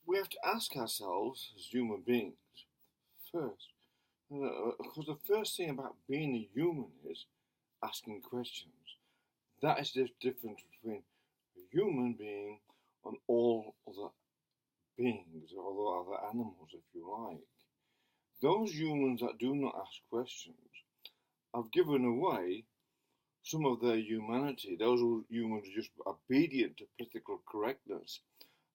we have to ask ourselves as human beings first, because the first thing about being a human is asking questions. That is the difference between a human being and all other beings, or other animals, if you like. Those humans that do not ask questions have given away some of their humanity. Those humans are just obedient to political correctness,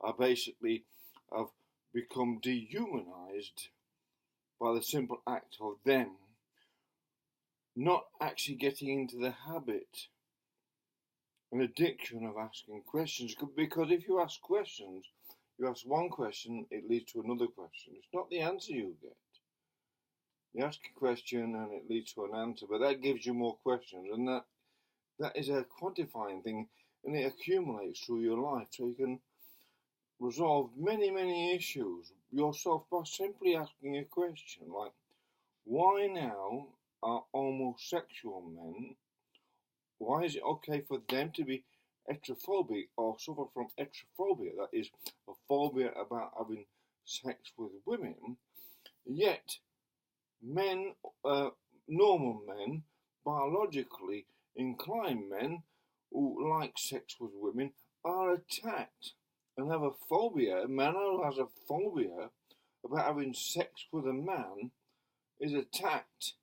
are basically have become dehumanized by the simple act of them not actually getting into the habit, an addiction of asking questions. Because if you ask questions, you ask one question, it leads to another question. It's not the answer you get. You ask a question and it leads to an answer, but that gives you more questions, and that is a quantifying thing, and it accumulates through your life, so you can resolve many issues yourself by simply asking a question like, why now are homosexual men, why is it okay for them to be heterophobic or suffer from heterophobia, that is a phobia about having sex with women, yet men, normal men, biologically inclined men who like sex with women are attacked and have a phobia. A man who has a phobia about having sex with a man is attacked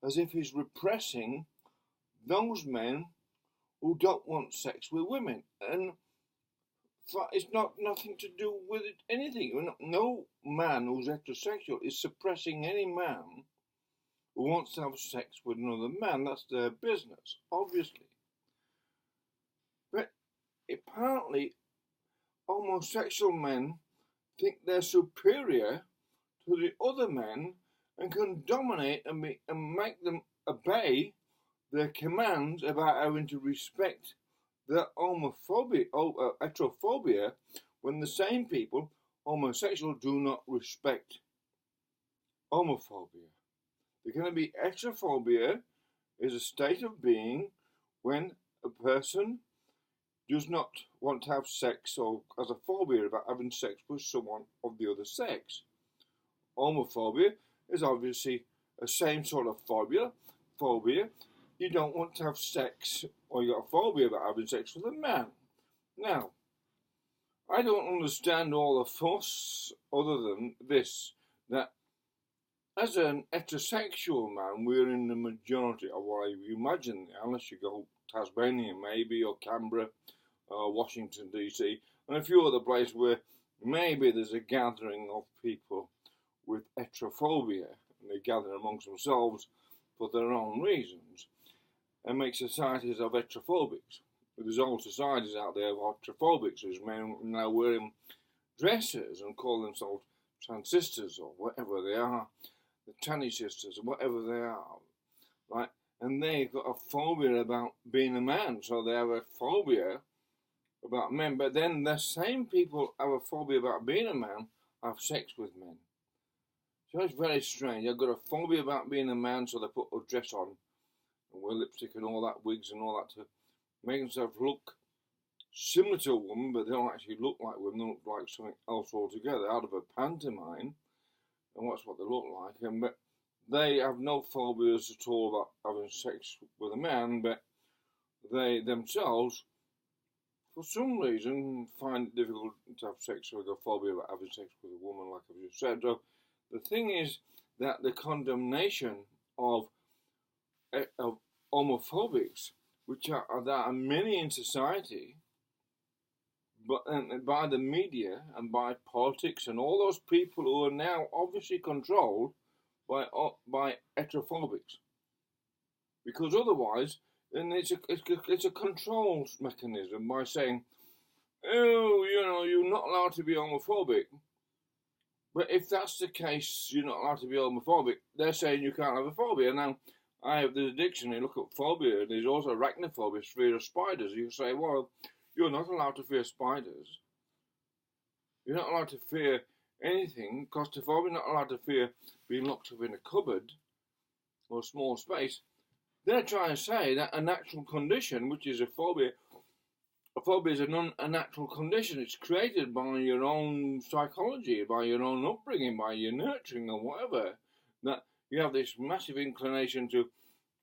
as if he's repressing those men who don't want sex with women. And it's not nothing to do with it, anything. No man who's heterosexual is suppressing any man who wants to have sex with another man. That's their business, obviously. But apparently, homosexual men think they're superior to the other men and can dominate and make them obey their commands about having to respect their heterophobia, when the same people, homosexual, do not respect homophobia. There can be heterophobia is a state of being when a person does not want to have sex or has a phobia about having sex with someone of the other sex. Homophobia is obviously a same sort of phobia. You don't want to have sex, or you got a phobia about having sex with a man. Now, I don't understand all the fuss other than this, that as an heterosexual man, we're in the majority of what I imagine, unless you go Tasmania maybe, or Canberra, or Washington DC, and a few other places where maybe there's a gathering of people with heterophobia, and they gather amongst themselves for their own reasons, and make societies of heterophobics. There's whole societies out there of heterophobics. There's men now wearing dresses and call themselves trans sisters or whatever they are, the tranny sisters or whatever they are, right? And they've got a phobia about being a man, so they have a phobia about men. But then the same people have a phobia about being a man, have sex with men. So it's very strange. They've got a phobia about being a man, so they put a dress on and wear lipstick and all that, wigs and all that, to make themselves look similar to a woman, but they don't actually look like women. They look like something else altogether, out of a pantomime, and that's what they look like. But they have no phobias at all about having sex with a man, but they themselves, for some reason, find it difficult to have sex, or a phobia about having sex with a woman, like I've just said. So the thing is that the condemnation of homophobics, which there are many in society, but by the media and by politics and all those people who are now obviously controlled by heterophobics, because otherwise, then it's a control mechanism by saying, oh, you're not allowed to be homophobic. But if that's the case, you're not allowed to be homophobic, they're saying you can't have a phobia. Now, I have this dictionary, look at phobia, there's also arachnophobia, fear of spiders. You say, well, you're not allowed to fear spiders. You're not allowed to fear anything. Claustrophobia, not allowed to fear being locked up in a cupboard or a small space. They're trying to say that a natural condition, which is a phobia a phobia is an unnatural condition. It's created by your own psychology, by your own upbringing, by your nurturing or whatever. That you have this massive inclination to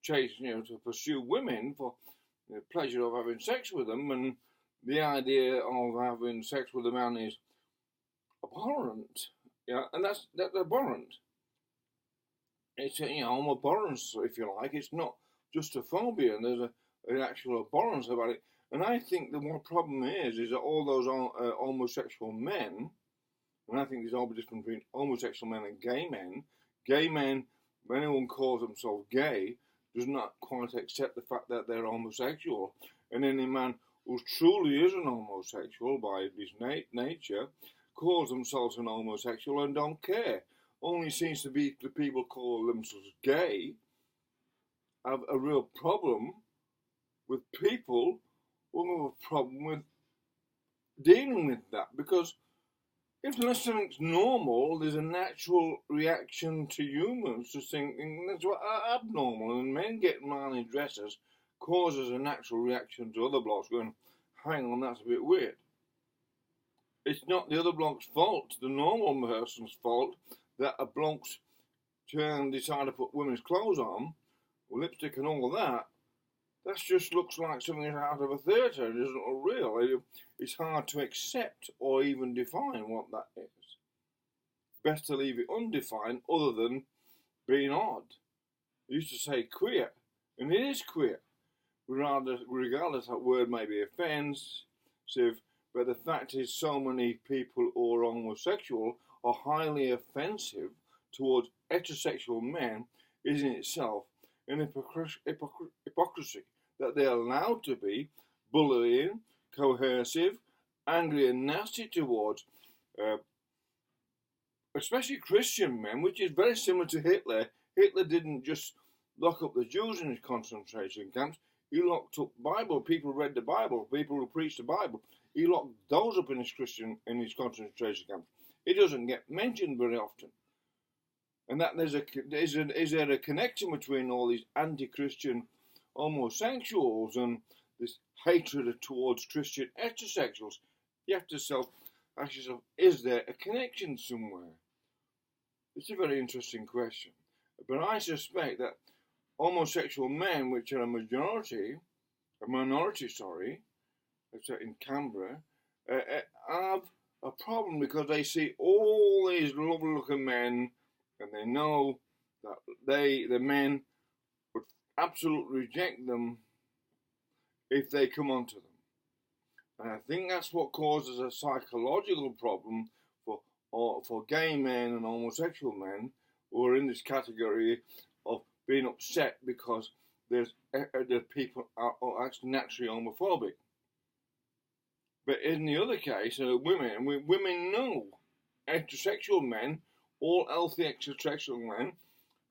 chase, to pursue women for the pleasure of having sex with them, and the idea of having sex with a man is abhorrent. Yeah, and that's abhorrent. It's abhorrence, if you like. It's not just a phobia, and there's an actual abhorrence about it. And I think the one problem is that all those homosexual men, and I think there's all the difference between homosexual men and gay men. Gay men, when anyone calls themselves gay, does not quite accept the fact that they're homosexual. And any man who truly is an homosexual by his nature calls themselves an homosexual and don't care. Only seems to be the people call themselves gay have a real problem with people who have a problem with dealing with that, because if something's normal, there's a natural reaction to humans to thinking that's what abnormal, and men getting manly dresses causes a natural reaction to other blokes going, hang on, that's a bit weird. It's not the other bloke's fault, the normal person's fault, that a bloke's decide to put women's clothes on, with lipstick and all that. That just looks like something out of a theatre. It isn't real. It's hard to accept or even define what that is. Best to leave it undefined, other than being odd. I used to say queer, and it is queer. Regardless that word may be offensive, but the fact is so many people who are homosexual are highly offensive towards heterosexual men is in itself an hypocrisy. That they're allowed to be bullying, coercive, angry and nasty towards especially Christian men, which is very similar to Hitler. Hitler didn't just lock up the Jews in his concentration camps. He locked up Bible. People read the Bible. People who preached the Bible. He locked those up in his concentration camps. It doesn't get mentioned very often. And that is there a connection between all these anti-Christian homosexuals and this hatred towards Christian heterosexuals? You have to ask yourself, is there a connection somewhere? It's a very interesting question. But I suspect that homosexual men, which are a minority, in Canberra, have a problem because they see all these lovely-looking men, and they know that the men would absolutely reject them if they come onto them. And I think that's what causes a psychological problem for gay men and homosexual men who are in this category of being upset because the people are actually naturally homophobic. But in the other case, women know heterosexual men, all healthy heterosexual men,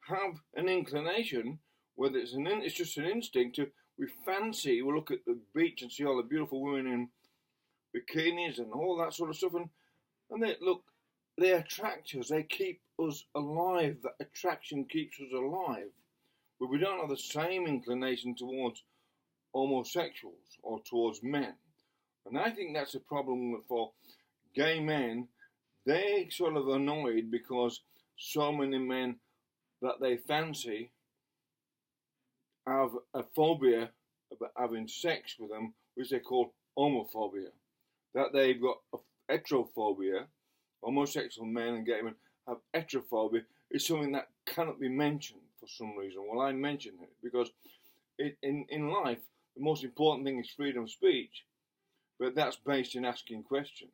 have an inclination, whether it's just an instinct, we look at the beach and see all the beautiful women in bikinis and all that sort of stuff, and they attract us, they keep us alive, that attraction keeps us alive. But we don't have the same inclination towards homosexuals or towards men. And I think that's a problem for gay men. They sort of annoyed because so many men that they fancy have a phobia about having sex with them, which they call homophobia. That they've got a heterophobia, homosexual men and gay men have heterophobia, is something that cannot be mentioned for some reason. Well, I mention it because in life, the most important thing is freedom of speech, but that's based in asking questions.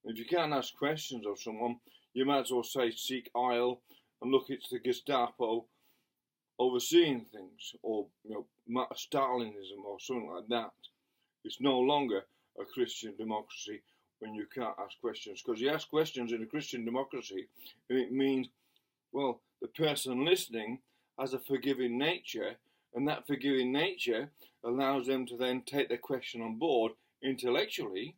If you can't ask questions of someone, you might as well say seek aisle and look, it's the Gestapo overseeing things, or Stalinism or something like that. It's no longer a Christian democracy when you can't ask questions, because you ask questions in a Christian democracy and it means, well, the person listening has a forgiving nature, and that forgiving nature allows them to then take the question on board intellectually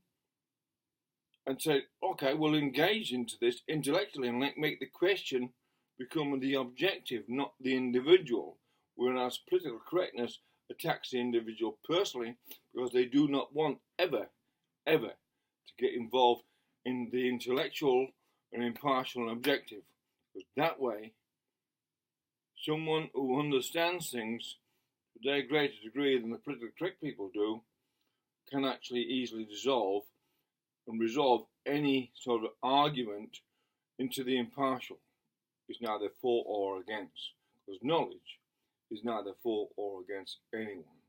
and say, okay, we'll engage into this intellectually and make the question become the objective, not the individual. Whereas political correctness attacks the individual personally, because they do not want ever to get involved in the intellectual and impartial and objective. Because that way, someone who understands things to a greater degree than the politically correct people do can actually easily dissolve and resolve any sort of argument into the impartial. It's neither for or against, because knowledge is neither for or against anyone.